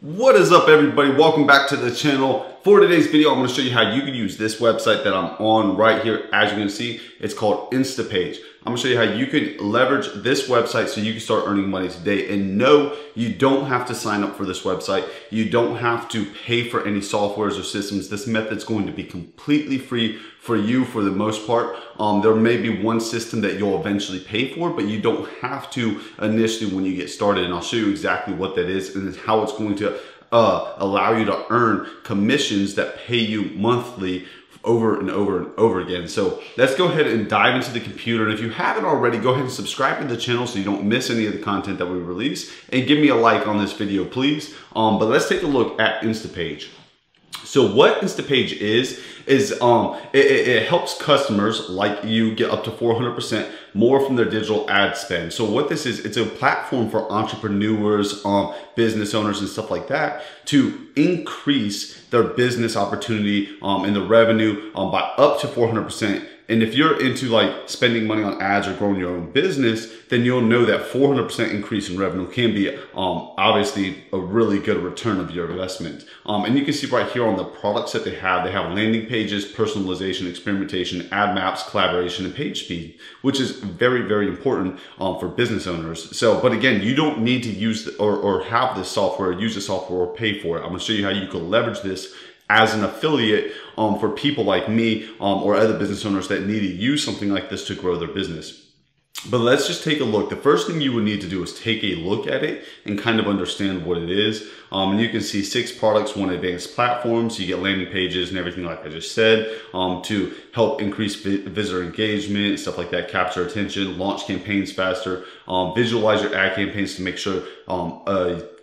What is up, everybody? Welcome back to the channel. For today's video, I'm going to show you how you can use this website that I'm on right here. As you can see, it's called Instapage. I'm going to show you how you can leverage this website so you can start earning money today. And no, you don't have to sign up for this website. You don't have to pay for any softwares or systems. This method's going to be completely free for you for the most part. There may be one system that you'll eventually pay for, but you don't have to initially when you get started. And I'll show you exactly what that is and how it's going to allow you to earn commissions that pay you monthly over and over and over again. So let's go ahead and dive into the computer. And if you haven't already, go ahead and subscribe to the channel so you don't miss any of the content that we release, and give me a like on this video, please. But let's take a look at Instapage. So what Instapage is it helps customers like you get up to 400% more from their digital ad spend. So what this is, it's a platform for entrepreneurs, business owners and stuff like that to increase their business opportunity and the revenue by up to 400%. And if you're into like spending money on ads or growing your own business, then you'll know that 400% increase in revenue can be obviously a really good return of your investment. And you can see right here on the products that they have landing pages, personalization, experimentation, ad maps, collaboration, and page speed, which is very, very important for business owners. So, but again, you don't need to use or have this software, use the software, or pay for it. I'm gonna show you how you can leverage this as an affiliate for people like me or other business owners that need to use something like this to grow their business. But let's just take a look. The first thing you would need to do is take a look at it and kind of understand what it is. And you can see 6 products, 1 advanced platform. So you get landing pages and everything like I just said to help increase visitor engagement, stuff like that, capture attention, launch campaigns faster, visualize your ad campaigns to make sure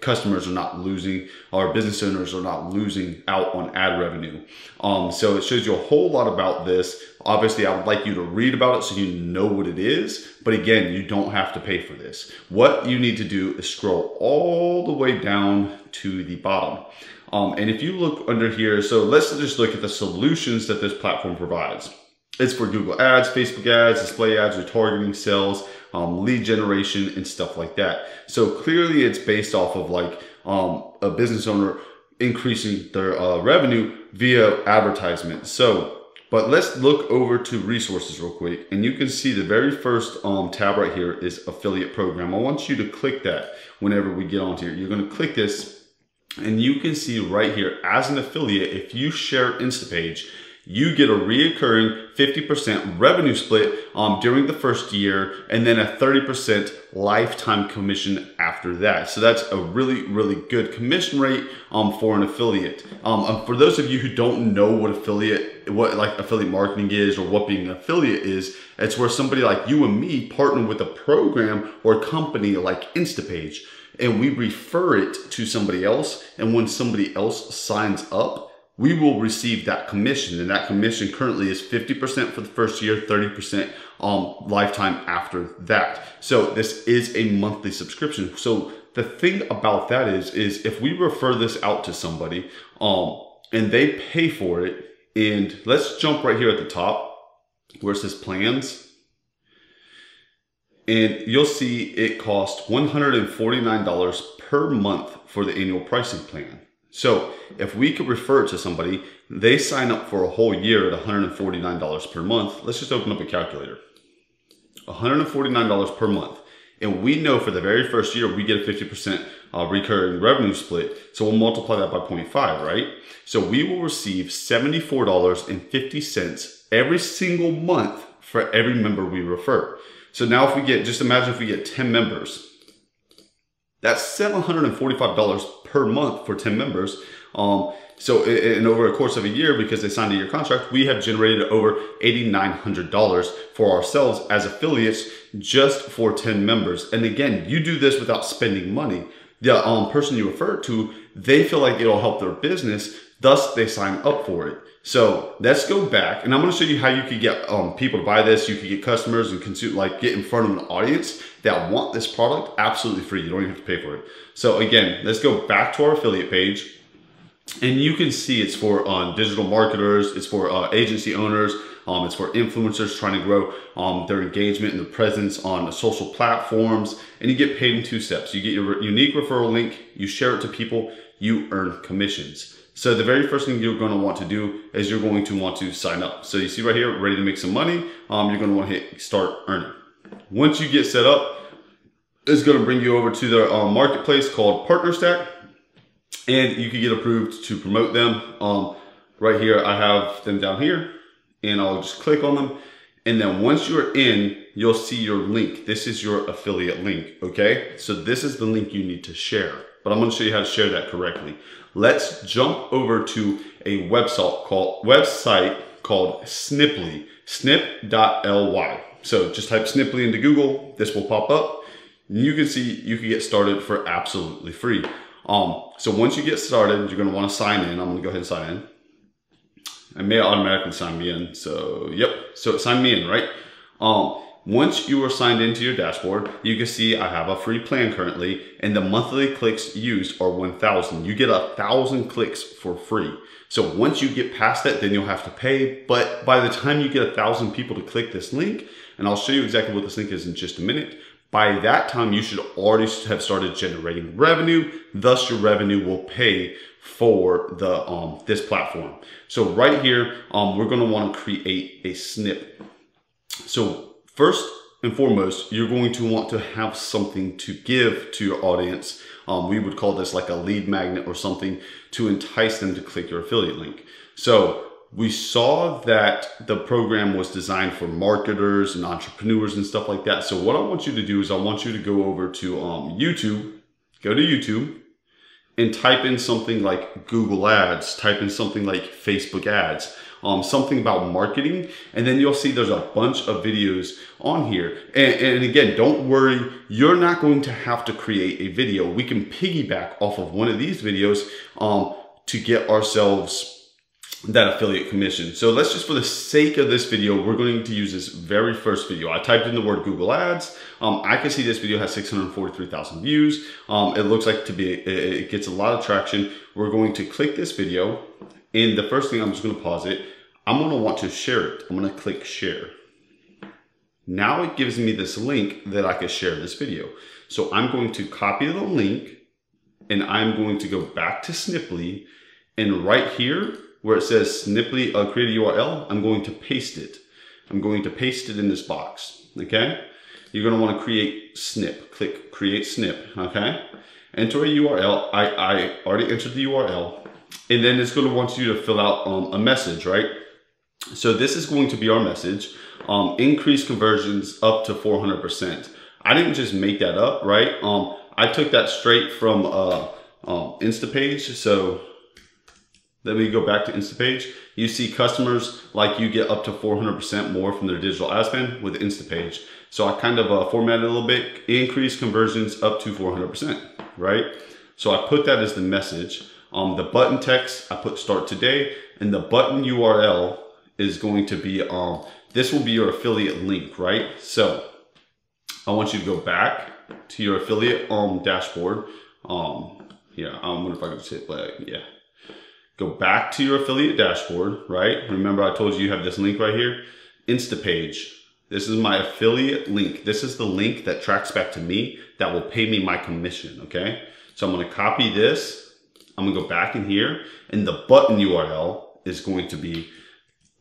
customers are not losing, or business owners are not losing out on ad revenue. So it shows you a whole lot about this. Obviously, I would like you to read about it so you know what it is. But again, you don't have to pay for this. What you need to do is scroll all the way down to the bottom. And if you look under here, so let's just look at the solutions that this platform provides. It's for Google Ads, Facebook ads, display ads, retargeting, sales, lead generation, and stuff like that. So clearly it's based off of like a business owner increasing their revenue via advertisement. So, but let's look over to resources real quick, and you can see the very first tab right here is affiliate program. I want you to click that whenever we get onto here. You're going to click this, and you can see right here, as an affiliate, if you share Instapage, you get a reoccurring 50% revenue split during the first year, and then a 30% lifetime commission after that. So that's a really, really good commission rate for an affiliate. For those of you who don't know what affiliate marketing is, or what being an affiliate is, it's where somebody like you and me partner with a program or company like Instapage, and we refer it to somebody else. And when somebody else signs up, we will receive that commission, and that commission currently is 50% for the first year, 30% lifetime after that. So this is a monthly subscription. So the thing about that is if we refer this out to somebody and they pay for it, and let's jump right here at the top where it says plans, and you'll see it costs $149 per month for the annual pricing plan. So if we could refer it to somebody, they sign up for a whole year at $149 per month. Let's just open up a calculator. $149 per month. And we know for the very first year, we get a 50% recurring revenue split. So we'll multiply that by 0.5, right? So we will receive $74.50 every single month for every member we refer. So now if we get, just imagine if we get 10 members, that's $745 per month for 10 members. So in over a course of a year, because they signed a year contract, we have generated over $8,900 for ourselves as affiliates just for 10 members. And again, you do this without spending money. The person you refer to, they feel like it'll help their business, thus they sign up for it. So let's go back, and I'm going to show you how you could get people to buy this. You could get customers and get in front of an audience that want this product absolutely free. You don't even have to pay for it. So again, let's go back to our affiliate page, and you can see it's for digital marketers, it's for agency owners, it's for influencers trying to grow their engagement and their presence on social platforms, and you get paid in 2 steps. You get your unique referral link, you share it to people, you earn commissions. So the very first thing you're going to want to do is you're going to want to sign up. So you see right here, ready to make some money. You're going to want to hit start earning. Once you get set up, it's going to bring you over to the marketplace called Partner Stack, and you can get approved to promote them. Right here, I have them down here, and I'll just click on them. And then once you're in, you'll see your link. This is your affiliate link, okay? So this is the link you need to share, but I'm gonna show you how to share that correctly. Let's jump over to a website called Sniply, snip.ly. So just type Sniply into Google, this will pop up. You can see you can get started for absolutely free. So once you get started, you're gonna wanna sign in. I'm gonna go ahead and sign in. I may automatically sign me in, so yep, so it signed me in, right? Once you are signed into your dashboard, you can see I have a free plan currently, and the monthly clicks used are 1,000. You get 1,000 clicks for free. So once you get past that, then you'll have to pay. But by the time you get 1,000 people to click this link, and I'll show you exactly what this link is in just a minute, by that time you should already have started generating revenue. Thus your revenue will pay for the this platform. So right here, we're going to want to create a snip. So first and foremost, you're going to want to have something to give to your audience. We would call this like a lead magnet or something to entice them to click your affiliate link. So we saw that the program was designed for marketers and entrepreneurs and stuff like that. So what I want you to do is I want you to go over to YouTube, go to YouTube, and type in something like Google Ads, type in something like Facebook ads, something about marketing, and then you'll see there's a bunch of videos on here. And again, don't worry, you're not going to have to create a video. We can piggyback off of one of these videos to get ourselves that affiliate commission. So let's just, for the sake of this video, we're going to use this very first video. I typed in the word Google Ads. I can see this video has 643,000 views. It looks like it gets a lot of traction. We're going to click this video, and the first thing, I'm just going to pause it. I'm going to want to share it. I'm going to click share. Now it gives me this link that I can share this video. So I'm going to copy the link, and I'm going to go back to Sniply, and right here where it says Sniply create a URL, I'm going to paste it. I'm going to paste it in this box, okay? You're gonna wanna create snip, click create snip, okay? Enter a URL, I already entered the URL, and then it's gonna want you to fill out a message, right? So this is going to be our message, increase conversions up to 400%. I didn't just make that up, right? I took that straight from Instapage, so let me go back to Instapage. You see customers like you get up to 400% more from their digital ad spend with Instapage. So I kind of formatted a little bit, increase conversions up to 400%, right? So I put that as the message. The button text, I put start today, and the button URL is going to be, this will be your affiliate link, right? So I want you to go back to your affiliate dashboard. Yeah, I wonder if I could just hit play, yeah. Go back to your affiliate dashboard, right? Remember I told you have this link right here, Instapage. This is my affiliate link. This is the link that tracks back to me that will pay me my commission, okay? So I'm gonna copy this. I'm gonna go back in here, and the button URL is going to be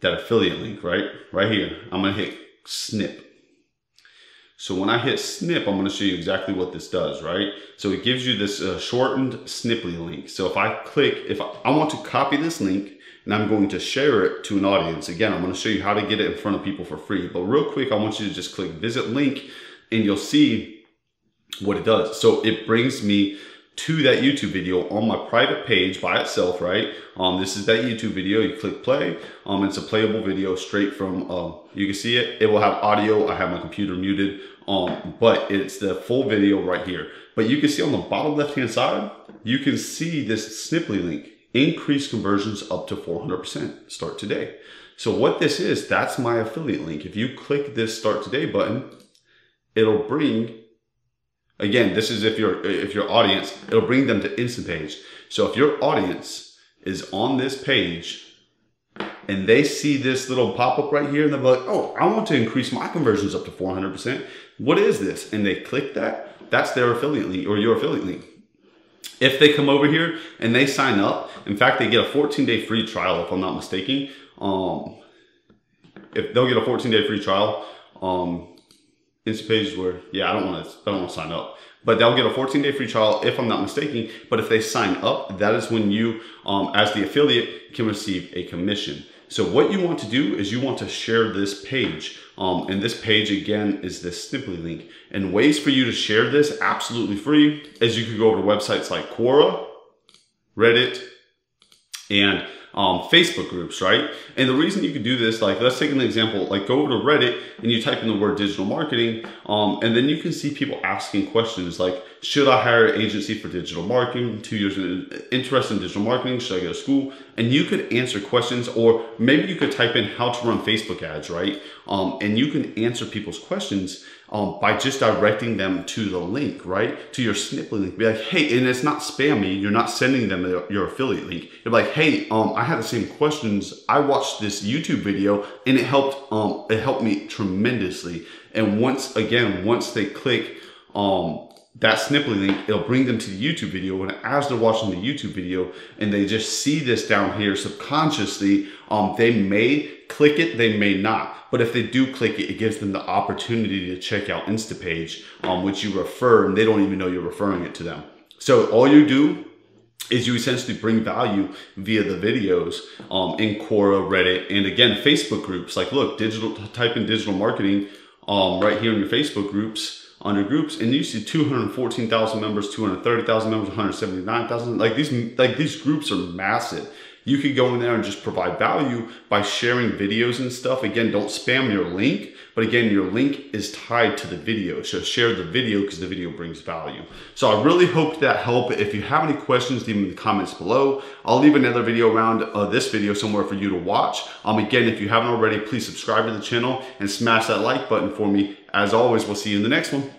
that affiliate link, right? Right here. I'm gonna hit snip. So when I hit snip, I'm gonna show you exactly what this does, right? So it gives you this shortened Sniply link. So if I click, if I want to copy this link and I'm going to share it to an audience, again, I'm gonna show you how to get it in front of people for free. But real quick, I want you to just click visit link, and you'll see what it does. So it brings me to that YouTube video on my private page by itself, right? This is that YouTube video. You click play. It's a playable video straight from, you can see it. It will have audio. I have my computer muted, but it's the full video right here. But you can see on the bottom left-hand side, you can see this Sniply link, increase conversions up to 400%, start today. So what this is, that's my affiliate link. If you click this start today button, it'll bring, again, this is if your audience, it'll bring them to Instapage. So if your audience is on this page and they see this little pop-up right here and they're like, oh, I want to increase my conversions up to 400%. What is this? And they click that, that's their affiliate link or your affiliate link. If they come over here and they sign up, in fact, they get a 14-day free trial, if I'm not mistaken. If they'll get a 14-day free trial, Instapage is where, yeah, I don't want to sign up, but they'll get a 14-day free trial if I'm not mistaken. But if they sign up, that is when you, as the affiliate, can receive a commission. So what you want to do is you want to share this page. And this page again is this Snip link. And ways for you to share this absolutely free is you could go over to websites like Quora, Reddit, and Facebook groups, right? And the reason you could do this, like let's take an example, like go over to Reddit and you type in the word digital marketing, and then you can see people asking questions like, should I hire an agency for digital marketing? 2 years interested in digital marketing, should I go to school? And you could answer questions, or maybe you could type in how to run Facebook ads, right? And you can answer people's questions by just directing them to the link, right? To your Snip link. Be like, hey, and it's not spammy. You're not sending them your affiliate link. You're like, hey, I had the same questions. I watched this YouTube video and it helped me tremendously. And once they click that Snip link, it'll bring them to the YouTube video. And as they're watching the YouTube video and they just see this down here subconsciously, they may click it, they may not. But if they do click it, it gives them the opportunity to check out Instapage, which you refer, and they don't even know you're referring it to them. So all you do is you essentially bring value via the videos in Quora, Reddit, and again, Facebook groups. Like look, type in digital marketing right here in your Facebook groups, under groups, and you see 214,000 members, 230,000 members, 179,000. Like these groups are massive. You could go in there and just provide value by sharing videos and stuff. Again, don't spam your link, but again, your link is tied to the video. So share the video because the video brings value. So I really hope that helped. If you have any questions, leave them in the comments below. I'll leave another video around this video somewhere for you to watch. Again, if you haven't already, please subscribe to the channel and smash that like button for me. As always, we'll see you in the next one.